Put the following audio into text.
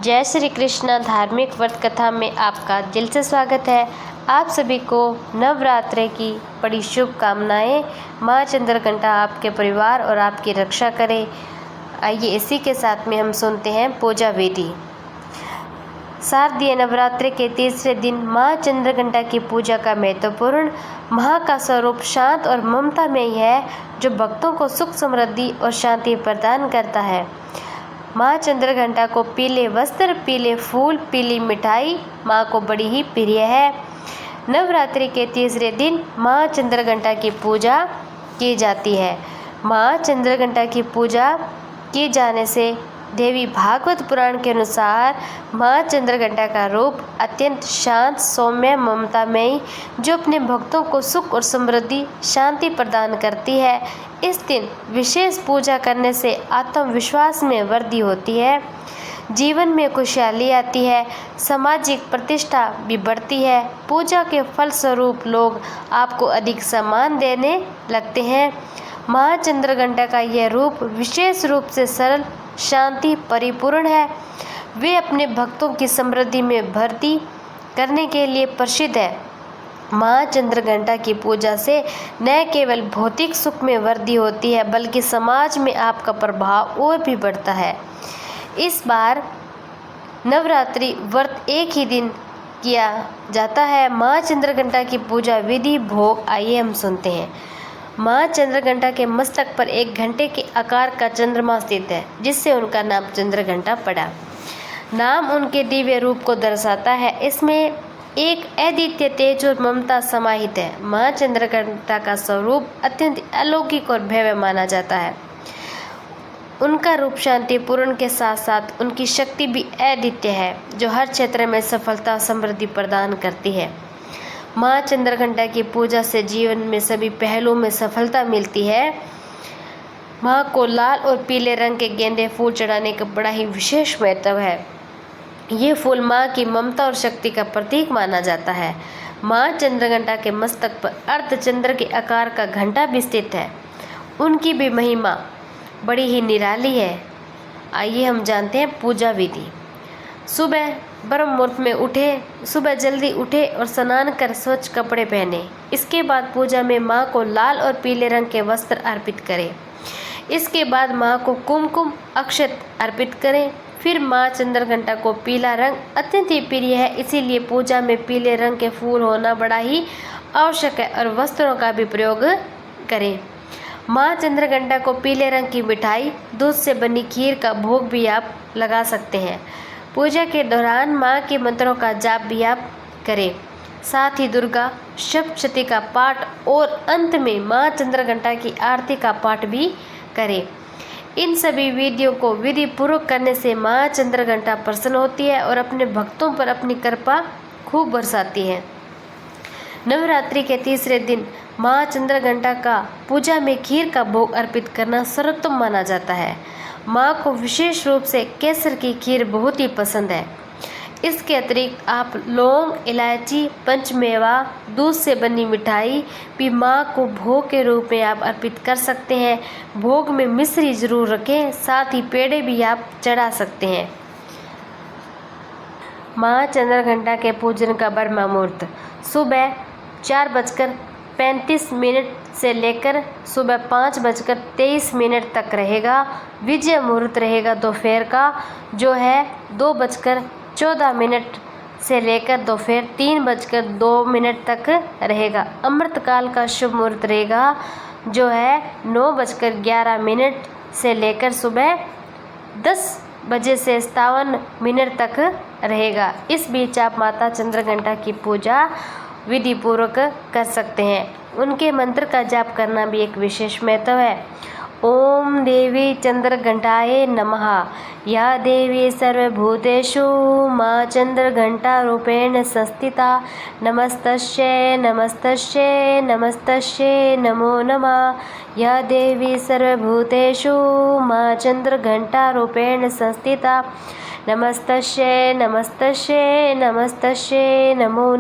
जय श्री कृष्ण धार्मिक व्रत कथा में आपका दिल से स्वागत है। आप सभी को नवरात्रि की बड़ी शुभकामनाएं। माँ चंद्रघंटा आपके परिवार और आपकी रक्षा करे। आइए इसी के साथ में हम सुनते हैं पूजा विधि। शारदीय नवरात्रि के तीसरे दिन माँ चंद्रघंटा की पूजा का महत्वपूर्ण। माँ का स्वरूप शांत और ममतामयी है, जो भक्तों को सुख समृद्धि और शांति प्रदान करता है। माँ चंद्रघंटा को पीले वस्त्र, पीले फूल, पीली मिठाई माँ को बड़ी ही प्रिय है। नवरात्रि के तीसरे दिन माँ चंद्रघंटा की पूजा की जाती है। माँ चंद्रघंटा की पूजा की जाने से देवी भागवत पुराण के अनुसार माँ चंद्रघंटा का रूप अत्यंत शांत, सौम्य, ममतामयी, जो अपने भक्तों को सुख और समृद्धि, शांति प्रदान करती है। इस दिन विशेष पूजा करने से आत्मविश्वास में वृद्धि होती है, जीवन में खुशहाली आती है, सामाजिक प्रतिष्ठा भी बढ़ती है। पूजा के फलस्वरूप लोग आपको अधिक सम्मान देने लगते हैं। माँ चंद्रघंटा का यह रूप विशेष रूप से सरल, शांति परिपूर्ण है। वे अपने भक्तों की समृद्धि में वृद्धि करने के लिए प्रसिद्ध है। माँ चंद्रघंटा की पूजा से न केवल भौतिक सुख में वृद्धि होती है, बल्कि समाज में आपका प्रभाव और भी बढ़ता है। इस बार नवरात्रि व्रत एक ही दिन किया जाता है। माँ चंद्रघंटा की पूजा विधि भोग आइए हम सुनते हैं। माँ चंद्रघंटा के मस्तक पर एक घंटे के आकार का चंद्रमा स्थित है, जिससे उनका नाम चंद्रघंटा पड़ा। नाम उनके दिव्य रूप को दर्शाता है। इसमें एक अद्वितीय तेज और ममता समाहित है। माँ चंद्रघंटा का स्वरूप अत्यंत अलौकिक और भव्य माना जाता है। उनका रूप शांतिपूर्ण के साथ साथ उनकी शक्ति भी अद्वितीय है, जो हर क्षेत्र में सफलता, समृद्धि प्रदान करती है। माँ चंद्रघंटा की पूजा से जीवन में सभी पहलुओं में सफलता मिलती है। माँ को लाल और पीले रंग के गेंदे फूल चढ़ाने का बड़ा ही विशेष महत्व है। ये फूल माँ की ममता और शक्ति का प्रतीक माना जाता है। माँ चंद्रघंटा के मस्तक पर अर्धचंद्र के आकार का घंटा भी स्थित है। उनकी भी महिमा बड़ी ही निराली है। आइए हम जानते हैं पूजा विधि। सुबह ब्रह्म मुहूर्त में सुबह जल्दी उठे और स्नान कर स्वच्छ कपड़े पहने। इसके बाद पूजा में माँ को लाल और पीले रंग के वस्त्र अर्पित करें। इसके बाद माँ को कुमकुम अक्षत अर्पित करें। फिर माँ चंद्रघंटा को पीला रंग अत्यंत ही प्रिय है, इसीलिए पूजा में पीले रंग के फूल होना बड़ा ही आवश्यक है और वस्त्रों का भी प्रयोग करें। माँ चंद्रघंटा को पीले रंग की मिठाई, दूध से बनी खीर का भोग भी आप लगा सकते हैं। पूजा के दौरान माँ के मंत्रों का जाप भी आप करें। साथ ही दुर्गा सप्तशती का पाठ और अंत में माँ चंद्रघंटा की आरती का पाठ भी करें। इन सभी विधियों को विधि पूर्वक करने से माँ चंद्रघंटा प्रसन्न होती है और अपने भक्तों पर अपनी कृपा खूब बरसाती है। नवरात्रि के तीसरे दिन माँ चंद्रघंटा का पूजा में खीर का भोग अर्पित करना सर्वोत्तम माना जाता है। माँ को विशेष रूप से केसर की खीर बहुत ही पसंद है। इसके अतिरिक्त आप लौंग, इलायची, पंचमेवा, दूध से बनी मिठाई भी माँ को भोग के रूप में आप अर्पित कर सकते हैं। भोग में मिश्री जरूर रखें, साथ ही पेड़े भी आप चढ़ा सकते हैं। माँ चंद्रघंटा के पूजन का ब्रह्म मुहूर्त सुबह 4:35 से लेकर सुबह 5:23 तक रहेगा। विजय मुहूर्त रहेगा दोपहर का, जो है 2:14 से लेकर दोपहर 3:02 तक रहेगा। अमृतकाल का शुभ मुहूर्त रहेगा, जो है 9:11 से लेकर सुबह 10:57 तक रहेगा। इस बीच आप माता चंद्रघंटा की पूजा विधि पूर्वक कर सकते हैं। उनके मंत्र का जाप करना भी एक विशेष महत्व है। ओम देवी चंद्रघंटाये नमः। या देवी सर्वभूतेषु माँ चंद्रघंटा रूपेण संस्थिता। नमस्तस्यै नमस्तस्यै नमस्तस्यै नमो नमः। या देवी सर्वभूतेषु माँ चंद्रघंटा रूपेण संस्थिता। नमस्तस्यै नमस्तस्यै नमस्तस्यै नमो